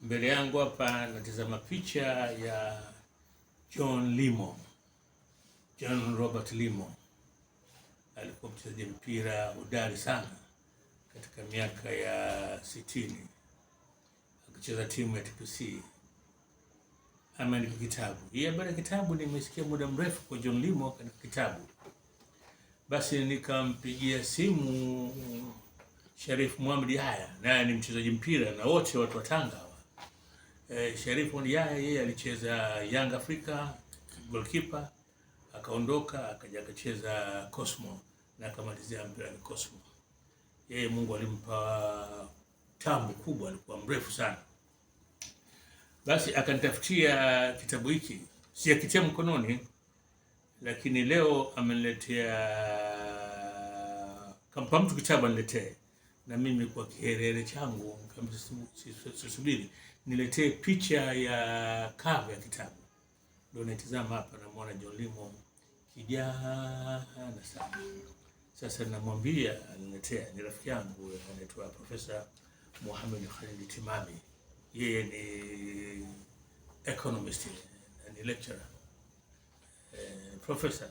Mbele yangu hapa natazama picha ya John Robert Limo. Alikuwa mchezaji mpira hodari sana katika miaka ya 60, akicheza timu ya TPC. Ameandika kitabu. Hii habari ya kitabu nimesikia muda mrefu kwa John Limo katika kitabu. Basi nikampigia simu Sharif Mohamed Yahya, naye ni mchezaji mpira na wote watu wa Tanga. Sharif Mohamed Yahya yeye alicheza Young Africa goalkeeper, akaondoka akaja akacheza Cosmo na akamalizia mpira ni Cosmo. Yeye Mungu alimpa tabu kubwa, alikuwa mrefu sana. Basi akanitafutia kitabu hiki, sijakitia mkononi, lakini leo ameniletea, kampa mtu kitabu aniletee, na mimi kwa kiherehere changu sisubiri niletee picha ya cover ya kitabu. Ndio naitazama hapa, namuona John Limo kijana sana. Sasa namwambia aniletea, ni rafiki yangu anaitwa Profesa Mohamed Khalid Timami. Yeye ni economist, ni lecturer, professor.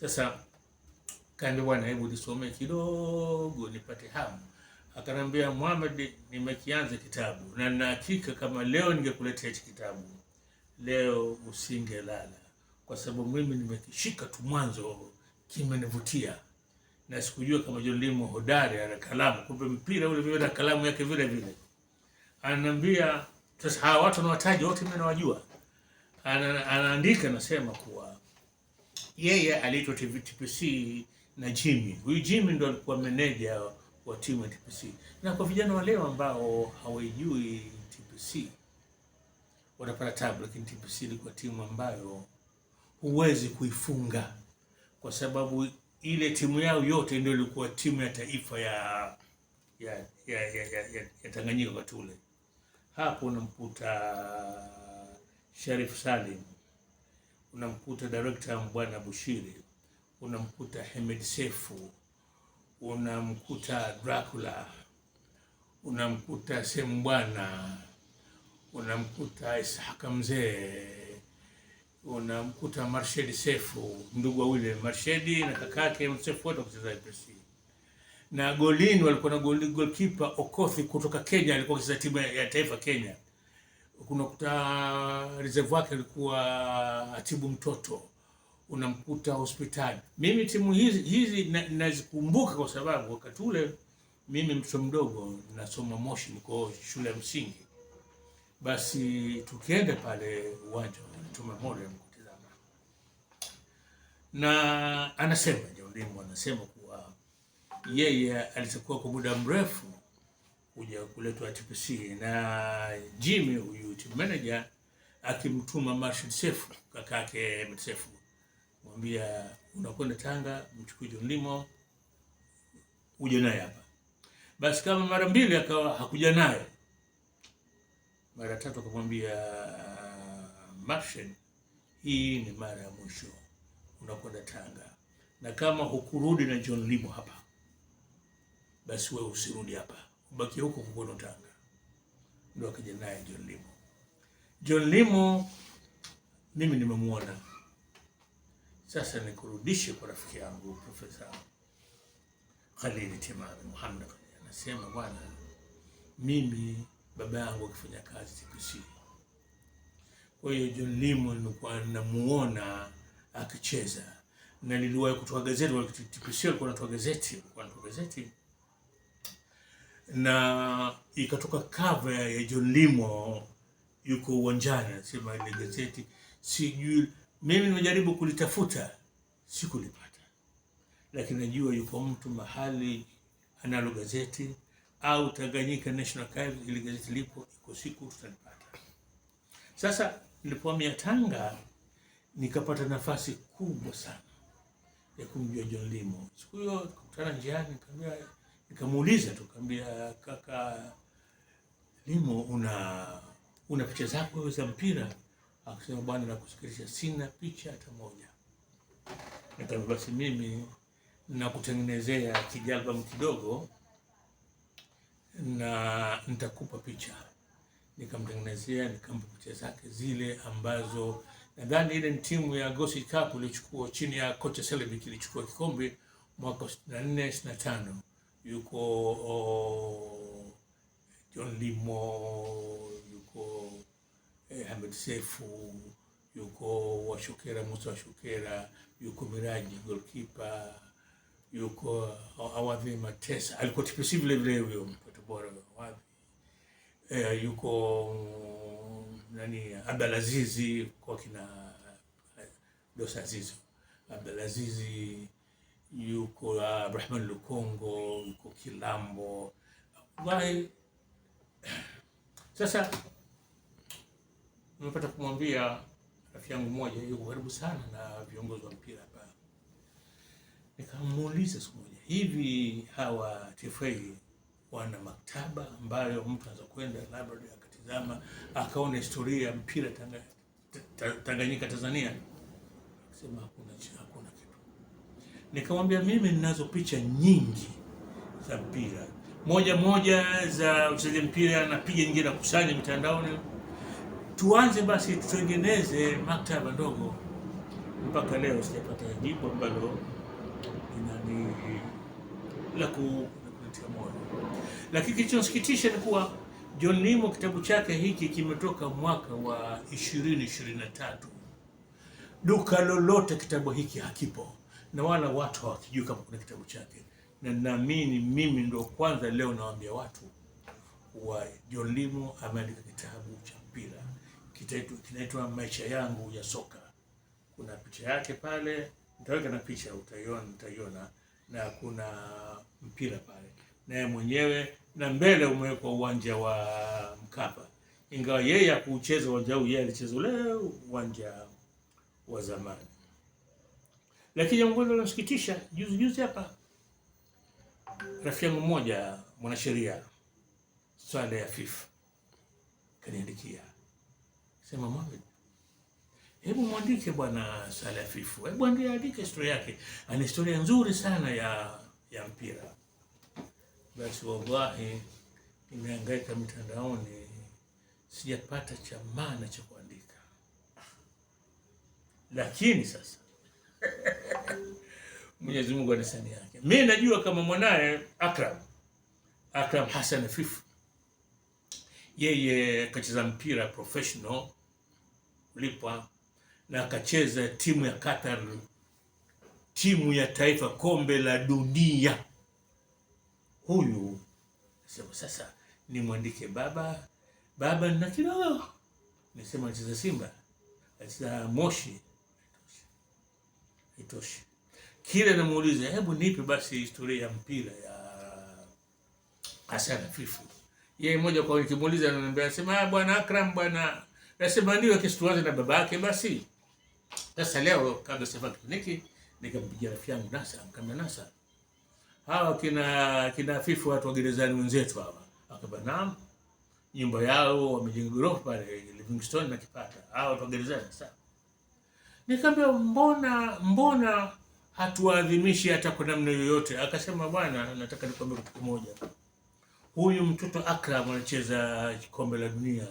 Sasa kaambia bwana, hebu nisome kidogo nipate hamu. Akanambia, Mohamed, nimekianza kitabu na nina hakika kama leo ningekuletea hichi kitabu leo usingelala, kwa sababu mimi nimekishika tu mwanzo, kimenivutia na sikujua kama John Limo hodari ana kalamu, kumbe mpira ule vile na kalamu yake vile vile. Ananiambia sasa, hawa watu nawataja wote, mimi nawajua. Anaandika, nasema kuwa yeye aliitwa TPC na Jimmy. Huyu Jimmy ndo alikuwa meneja wa timu ya TPC. Na kwa vijana wa leo ambao hawajui TPC wanapata tabu, lakini TPC ilikuwa timu ambayo huwezi kuifunga, kwa sababu ile timu yao yote ndio ilikuwa timu ya taifa ya Tanganyika wakati ule. Hapo unamkuta Sharif Salim, unamkuta director Bwana Bushiri, unamkuta Hemed Sefu, unamkuta Dracula, unamkuta Sembwana, unamkuta Ishaka Mzee, unamkuta Marshedi Sefu, ndugu wa ule Marshedi na kakake Sefu, wote kucheza TPC. Na golini walikuwa na goalkeeper Okothi kutoka Kenya, alikuwa akicheza timu ya taifa Kenya. Unakuta reserve wake alikuwa Atibu Mtoto, unamkuta Hospitali. Mimi timu hizi nazikumbuka kwa sababu wakati ule mimi mtoto mdogo nasoma Moshi, niko shule ya msingi. Basi tukienda pale uwanja wa Memorial kutazama, na anasema John Limo anasema kuwa yeye alitakuwa kwa muda mrefu kuja kuletwa TPC, na Jimmy huyu team manager akimtuma Marshal Sefu, kakake Hemed Sefu, mwambia unakwenda Tanga, mchukue John Limo uje naye hapa. Basi kama mara mbili akawa hakuja naye, mara tatu akamwambia Marshal, hii ni mara ya mwisho, unakwenda Tanga, na kama hukurudi na John Limo hapa, basi wewe usirudi hapa, ubaki huko kwa Tanga. Ndio akaja naye John Limo. John Limo mimi nimemuona. Sasa nikurudishe kwa rafiki yangu Profesa Khalid Timami Muhammad. Anasema bwana, mimi baba yangu akifanya kazi TPC. Kwa hiyo John Limo nilikuwa namuona akicheza, na niliwahi kutoa gazeti wa TPC, alikuwa anatoa gazeti, na ikatoka cover ya John Limo yuko uwanjani, anasema ile gazeti sijui, mimi nimejaribu kulitafuta sikulipata, lakini najua yuko mtu mahali analo gazeti, au Tanganyika National Archives ile gazeti lipo, iko siku tutalipata. Sasa nilipohamia Tanga nikapata nafasi kubwa sana ya kumjua John Limo. Siku hiyo tukutana njiani, nikamuuliza tu, nikamwambia kaka Limo, una picha zako za mpira? Akasema bwana, nakusikilisha, sina picha hata moja. Nikamwambia basi mimi nakutengenezea kijalbum kidogo na nitakupa picha. nikamtengenezea, nikampa picha zake zile ambazo nadhani ile ni timu ya Gosi Cup ilichukua chini ya kocha Selevik, ilichukua kikombe mwaka 64 65. Yuko John Limo, yuko Ahmed Sefu, yuko Washokera, Musa Washokera, yuko Miraji goalkeeper, yuko Awadhi Matesa, alikuwa TPC vile vile huyo mtoto bora Awadhi. Yuko nani, Abdalazizi kwa kina Dosa Azizo, Abdalazizi, yuko Abrahman Lukongo, yuko Kilambo. Why? Sasa nimepata kumwambia rafiki yangu mmoja yuko karibu sana na viongozi wa mpira hapa, nikamuuliza siku moja, hivi hawa TFA wana maktaba ambayo mtu anaweza kwenda library akatizama akaona historia ya mpira Tanganyika Tanzania? Akasema hakuna kitu. Nikamwambia mimi ninazo picha nyingi za mpira, moja za wachezaji mpira, napiga nyingine na kusanya mitandaoni. Tuanze basi tutengeneze maktaba ndogo. Mpaka leo sijapata jibu ambalo inani la kutia moyo. Lakini kilichosikitisha ni kuwa John Limo kitabu chake hiki kimetoka mwaka wa 2023. Duka lolote kitabu hiki hakipo, na wala watu hawakijui kama kuna kitabu chake. Na naamini mimi ndo kwanza leo nawaambia watu wa John Limo ameandika kitabu cha mpira, kinaitwa Maisha Yangu ya Soka. Kuna picha yake pale, nitaweka na picha utaiona, na kuna mpira pale naye mwenyewe, na mbele umewekwa uwanja wa Mkapa, ingawa yeye hakucheza uwanja huu, yeye alicheza ule uwanja wa zamani. Lakini jambo linalosikitisha, juzi hapa rafiki yangu mmoja mwanasheria Swale Afif kaniandikia, sema Mohamed, hebu mwandike bwana Swale Afif, hebu andike historia yake, ana historia nzuri sana ya mpira. Basi wallahi nimehangaika mitandaoni, sijapata cha maana cha kuandika. Lakini sasa Mwenyezi Mungu anisani yake. Mimi najua kama mwanae Akram Hassan Afif, yeye kacheza mpira professional ulipwa, na akacheza timu ya Qatar, timu ya taifa, kombe la dunia. Huyu sasa nimwandike baba na kidogo nisema anacheza Simba, anacheza Moshi, itoshi. Kile namuuliza, hebu nipe basi historia ya mpira ya Hassan Afif. Yeye moja kwa moja kimuuliza ananiambia, sema bwana Akram bwana, nasema ndio kistuanze na babake basi. Sasa leo kabla sifa kliniki nikampigia rafiki yangu Nasa, nikamwambia Nasa, hawa kina Afif watu wa gerezani wenzetu hawa. Akaba naam, nyumba yao wamejenga ghorofa pale Livingstone na Kipata. Hawa watu wa gerezani sasa. Nikamwambia mbona hatuadhimishi hata kwa namna yoyote? Akasema bwana, nataka nikwambie kitu kimoja. Huyu mtoto Akram anacheza kombe la dunia,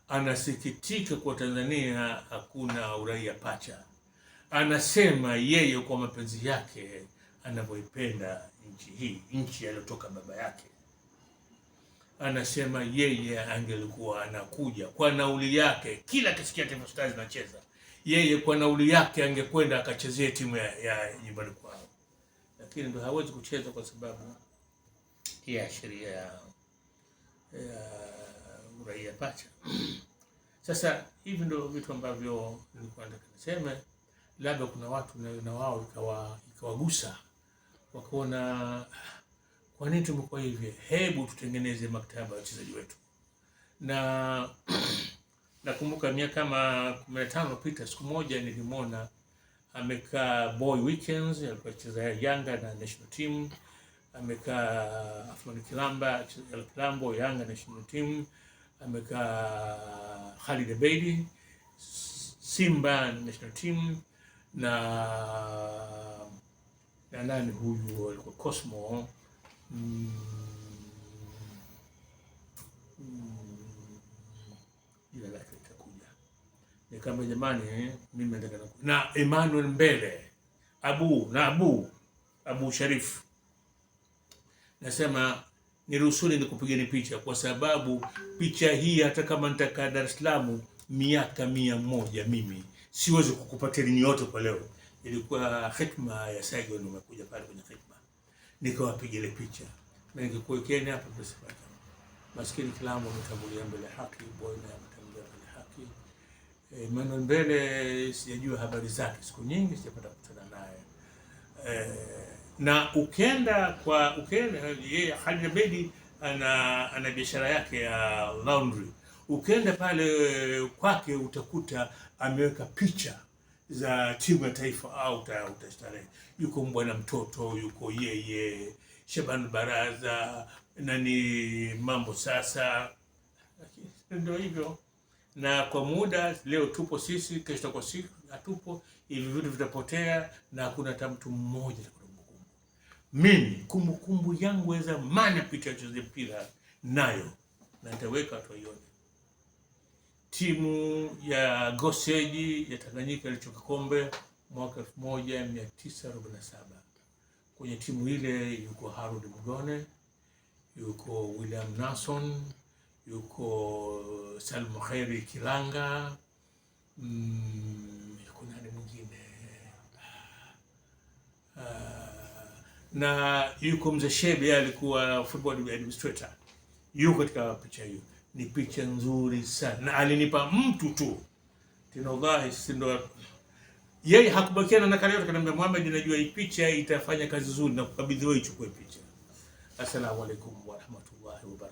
anasikitika kwa Tanzania hakuna uraia pacha. Anasema yeye kwa mapenzi yake anavyoipenda nchi hii, nchi aliyotoka baba yake. Anasema yeye angelikuwa anakuja kwa nauli yake, kila kisikia Taifa Stars anacheza, yeye kwa nauli yake angekwenda akachezea timu ya nyumbani kwao, lakini ndio hawezi kucheza kwa sababu ya sheria ya uraia pacha. Sasa hivi ndio vitu ambavyo nilikuwa nataka niseme, labda kuna watu na wao ikawagusa, wakaona kwa nini tumekuwa hivi, hebu tutengeneze maktaba ya wachezaji wetu. Na nakumbuka miaka kama 15 iliyopita, siku moja nilimwona amekaa Boy Weekends, alikuwa anacheza Yanga na national team. Amekaa Afman Kilambo Yanga national team. Amekaa Khalid Abeidi Simba national team, na nani huyu alikuwa Cosmo Nikamwambia jamani, mimi nataka na Emmanuel Mbele Abu Sharif, nasema niruhusuni nikupigeni picha, kwa sababu picha hii hata kama nitakaa Dar es Salaam miaka 100 mimi siwezi kukupatia dini yote kwa leo. Ilikuwa khitma ya Saigon, umekuja pale kwenye khitma, nikawapiga ile picha na nikikuwekeni hapa basi. Maskini Kilamu ametangulia mbele haki, boy na ametangulia mbele haki. Emmanuel Mbele sijajua habari zake, siku nyingi sijapata kukutana naye. Na ukenda yeye Khalid Abedi ana biashara yake ya laundry. Ukenda pale kwake utakuta ameweka picha za timu ya taifa au utastarehe. Yuko mbwana mtoto, yuko yeye, Shaban Baraza, nani mambo sasa. Ndio hivyo. Na kwa muda leo tupo sisi, kesho kwa siku hatupo, hivi vitu vitapotea na hakuna hata mtu mmoja. Mimi kumbukumbu yangu ya zamani picha ya kucheza mpira nayo na nitaweka watu waione. Timu ya Goseji ya Tanganyika ilichukua kombe mwaka 1947. Kwenye timu ile yuko Harold Mgone, yuko William Nason, yuko Salmo Khairi Kilanga, yuko nani mwingine, na yuko Mzee Shebe, alikuwa football administrator. Yuko katika picha hiyo. Ni picha nzuri sana na alinipa mtu tu tena, wallahi sindo yeye hakubakiana na kale yote. Kanambia Muhammad, najua hii picha itafanya kazi nzuri na kukabidhi wewe ichukue picha. Assalamu alaikum wa rahmatullahi wa barakatuh.